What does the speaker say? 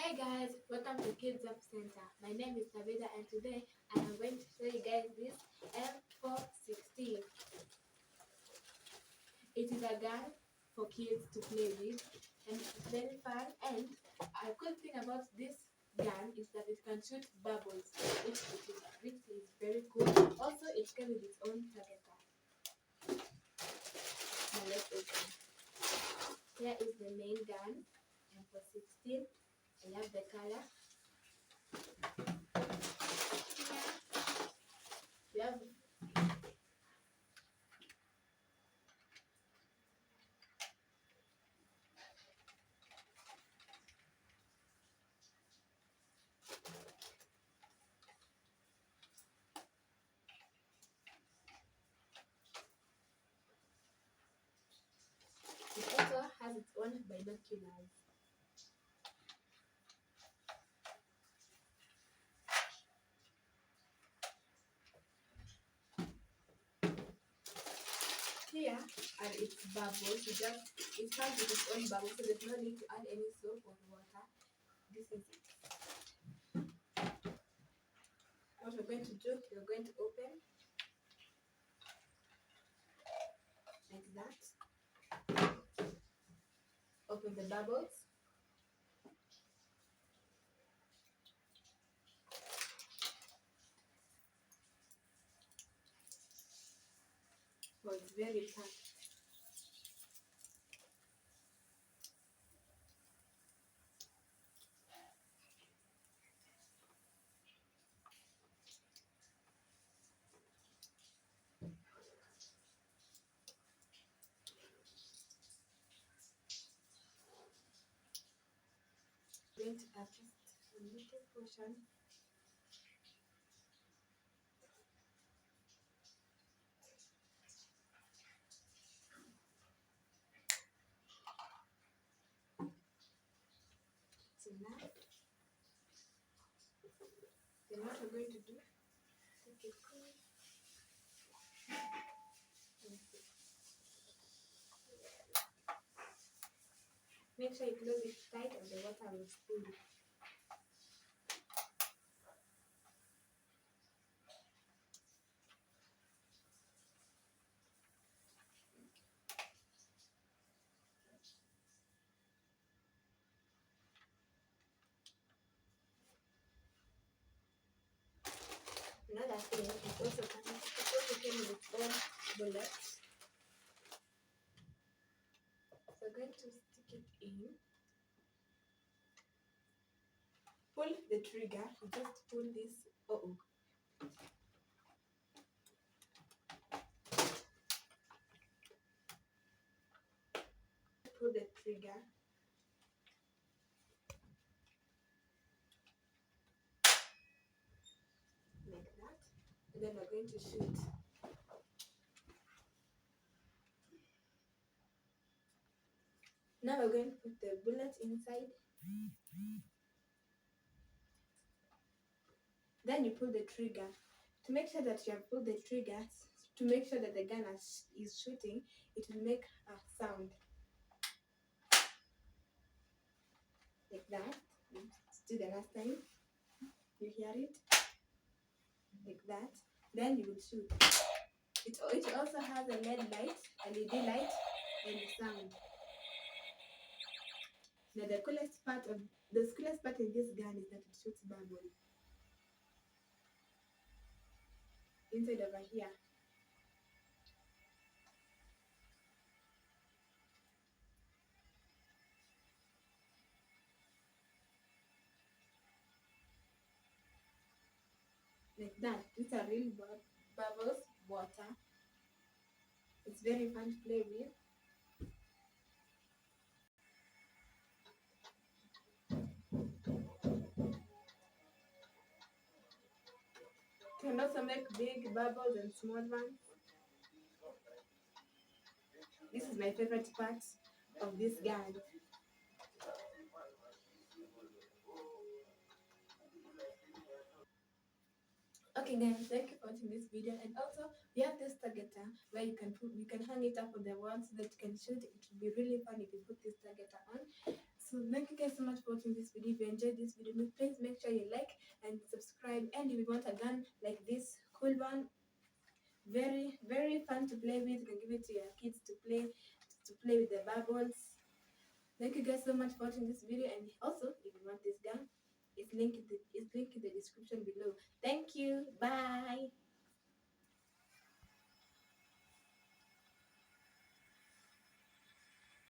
Hey guys, welcome to Kids Up Center. My name is Tabitha and today I am going to show you guys this m416. It is a gun for kids to play with and it's very fun, and a good thing about this gun is that it can shoot bubbles, which is very cool. Also, it came with its own targeter. Now let's open. Here is the main gun, m416. I love the color. We have it also has its own binoculars. Here are its bubbles. It comes with its own bubbles, so there's no need to add any soap or water. This is it. What we're going to do, we're going to open like that. Open the bubbles. Oh, it's very packed. I'm going to add just a little portion. It's enough. Then what we're going to do, take it clean. Make sure you close it tight or the water will spool. Another thing, it also came with its own bullets. So we're going to stick it in. Pull the trigger. You just pull this. Pull the trigger. Like that. And then we're going to shoot. Now we're going to put the bullet inside. Then you pull the trigger. To make sure that you have pulled the trigger, to make sure that the gun is shooting, it will make a sound. Like that. Let's do the last time. You hear it? Like that. Then you will shoot. It also has a LED light, and sound. Now the coolest part in this gun is that it shoots bubbles. Inside over here. Like that. These are real bubbles, water. It's very fun to play with. You can also make big bubbles and small ones. This is my favorite part of this gun. Okay guys, thank you for watching this video, and also we have this targeter where you can hang it up on the wall so that you can shoot. It will be really fun if you put this targeter on. So So thank you guys so much for watching this video. If you enjoyed this video, please make sure you like and subscribe. And if you want a gun like this cool one, very very fun to play with, you can give it to your kids to play with the bubbles. Thank you guys so much for watching this video. And also, if you want this gun, it's linked in the description below. Thank you. Bye.